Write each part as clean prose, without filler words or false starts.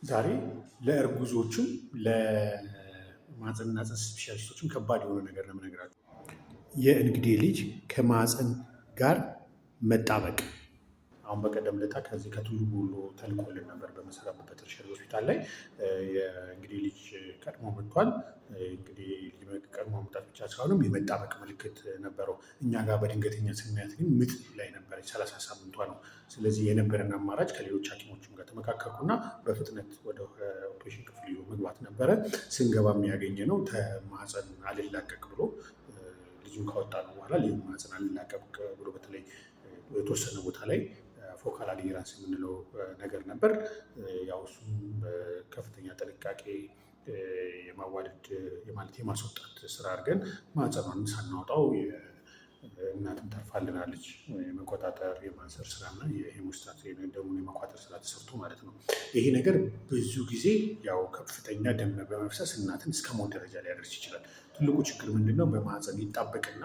ዛሬ ለእርጉዞችም ለማህፀንና ጽንስ ስፔሻሊስቶችም ከባድ የሆነ ነገር ነው የምነግራችሁ። የእንግዴ ልጅ ከማህፀን ጋር መጣበቅ። አሁን በቀደም ዕለት ከዚህ ከቱሉ ቦሎ ተልኮልን ነበር በምሰራበት ተርሸሪ ሆስፒታል ላይ የእንግዴ ልጅ ቀድሞ መጥቷል። እንግዲህ ቀድሞ መምጣት ብቻ ሳይሆንም የመጣበቅ ምልክት ነበረው። እኛ ጋር በድንገተኛ ስናያት ግን ምጥ ላይ ነበረች፣ 30 ሳምንቷ ነው። ስለዚህ የነበረን አማራጭ ከሌሎች ሐኪሞችም ጋር ተመካከርኩና በፍጥነት ወደ ኦፕሬሽን ክፍል መግባት ነበረ። ስንገባ የሚያገኘነው ማህፀን አልላቀቅ ብሎ ልጁን ካወጣን በኋላ ልዩ ማህፀን አልላቀቅ ብሎ በተለይ የተወሰነ ቦታ ላይ ፎካል አድሄራንስ የምንለው ነገር ነበር። ያው እሱም በከፍተኛ ጥንቃቄ የማዋለድ ማለት የማስወጣት ስራ አድርገን ማህፀኗን ሳናወጣው እናትም ተርፋልናለች። የመቆጣጠር የማንሰር ስራና የሄሞስታት ደሙን የመቋጠር ስራ ተሰርቶ ማለት ነው። ይሄ ነገር ብዙ ጊዜ ያው ከፍተኛ ደም በመፍሰስ እናትን እስከ ሞት ደረጃ ሊያደርስ ይችላል። ትልቁ ችግር ምንድነው? በማህፀን ይጣበቅና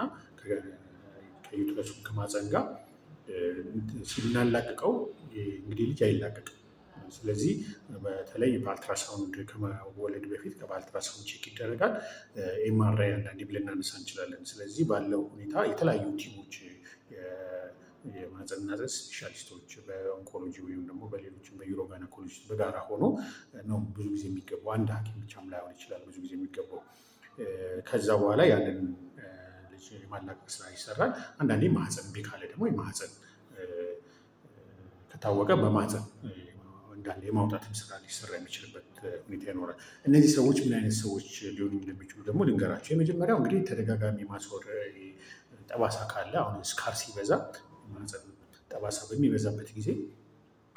ከዩትረሱ ከማህፀን ጋር ስናላቅቀው እንግዲህ ልጅ አይላቀቅም። ስለዚህ በተለይ በአልትራሳውንድ ከመወለድ በፊት በአልትራሳውንድ ቼክ ይደረጋል። ኤምአርአይ አንዳንዴ ልናነሳ እንችላለን። ስለዚህ ባለው ሁኔታ የተለያዩ ቲሞች የማህፀንና ጽንስ ስፔሻሊስቶች በኦንኮሎጂ ወይም ደግሞ በሌሎችም በዩሮጋይኖኮሎጂስት በጋራ ሆኖ ነው ብዙ ጊዜ የሚገባው። አንድ ሐኪም ብቻም ላይሆን ይችላል ብዙ ጊዜ የሚገባው። ከዛ በኋላ ያንን ልጅ የማላቀቅ ስራ ይሰራል። አንዳንዴ ማህፀን እምቢ ካለ ደግሞ የማህፀን ከታወቀ በማህፀን እንዳለ የማውጣትም ስራ ሊሰራ የሚችልበት ሁኔታ ይኖራል። እነዚህ ሰዎች ምን አይነት ሰዎች ሊሆኑ እንደሚችሉ ደግሞ ልንገራቸው። የመጀመሪያው እንግዲህ ተደጋጋሚ ማስወር ጠባሳ ካለ፣ አሁን ስካር ሲበዛ ማህፀን ጠባሳ በሚበዛበት ጊዜ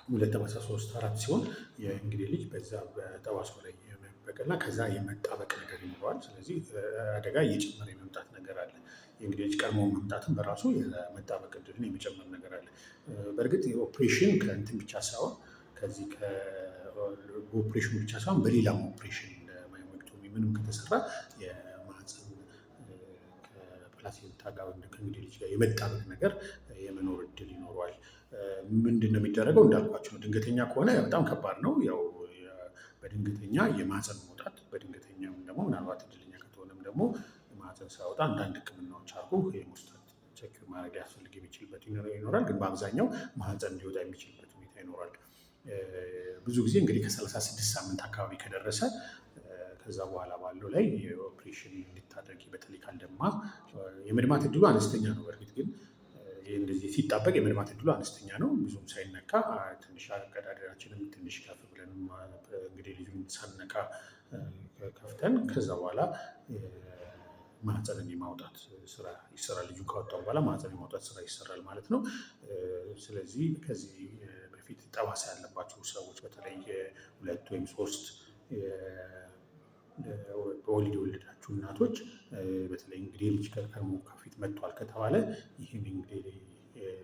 2 ጠባሳ 3 4 ሲሆን የእንግዴ ልጅ በዛ በጠባሳው ላይ የመበቀልና ከዛ የመጣበቅ ነገር ይኖረዋል። ስለዚህ አደጋ እየጨመረ የመምጣት ነገር አለ። የእንግዴ ልጅ ቀድሞ መምጣትም በራሱ የመጣበቅ እድልን የመጨመር ነገር አለ። በእርግጥ የኦፕሬሽን ከእንትን ብቻ ሳይሆን ከዚህ በኦፕሬሽኑ ብቻ ሳይሆን በሌላም ኦፕሬሽን ማዮሜክቶሚ ምንም ከተሰራ የማህፀን ከፕላሴንታ ጋር ከእንግዴ ልጅ ጋር የመጣበቅ ነገር የመኖር እድል ይኖረዋል። ምንድን ነው የሚደረገው? እንዳልኳቸው ድንገተኛ ከሆነ በጣም ከባድ ነው። ያው በድንገተኛ የማህፀን መውጣት፣ በድንገተኛም ደግሞ ምናልባት እድለኛ ከተሆነም ደግሞ ማህፀን ሳያወጣ አንዳንድ ሕክምናዎች አድርጎ የሄሞስታት ቼክ ማድረግ ያስፈልግ የሚችልበት ይኖራል። ግን በአብዛኛው ማህፀን ሊወጣ የሚችልበት ሁኔታ ይኖራል። ብዙ ጊዜ እንግዲህ ከ36 ሳምንት አካባቢ ከደረሰ ከዛ በኋላ ባለው ላይ የኦፕሬሽን እንድታደርጊ በተለይ ካልደማ የመድማት እድሉ አነስተኛ ነው። በእርግጥ ግን እንደዚህ ሲጣበቅ የመድማት እድሉ አነስተኛ ነው። ብዙም ሳይነካ ትንሽ አቀዳደራችንም ትንሽ ከፍ ብለን እንግዲህ ልጁን ሳነካ ከፍተን ከዛ በኋላ ማህፀንን የማውጣት ስራ ይሰራል። ልጁን ካወጣው በኋላ ማህፀን የማውጣት ስራ ይሰራል ማለት ነው። ስለዚህ ከዚህ በፊት ጠባሳ ያለባቸው ሰዎች በተለይ 2 ወይም 3 በወሊድ የወለዳችሁ እናቶች በተለይ እንግዴ ልጅ ከቀድሞ ከፊት መጥቷል ከተባለ ይህን እንግዴ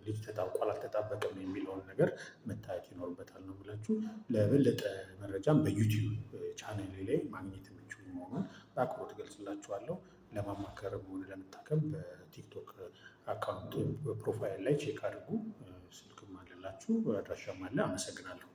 ልጅ ተጣብቋል አልተጣበቀም የሚለውን ነገር መታየት ይኖርበታል ነው የምላችሁ። ለበለጠ መረጃም በዩቲዩብ ቻናሌ ላይ ማግኘት የምችሉ መሆኑን በአክብሮት እገልጽላችኋለሁ። ለማማከርም ሆነ ለመታከም በቲክቶክ አካውንት ፕሮፋይል ላይ ቼክ አድርጉ። ስልክም አለላችሁ፣ አድራሻም አለ። አመሰግናለሁ።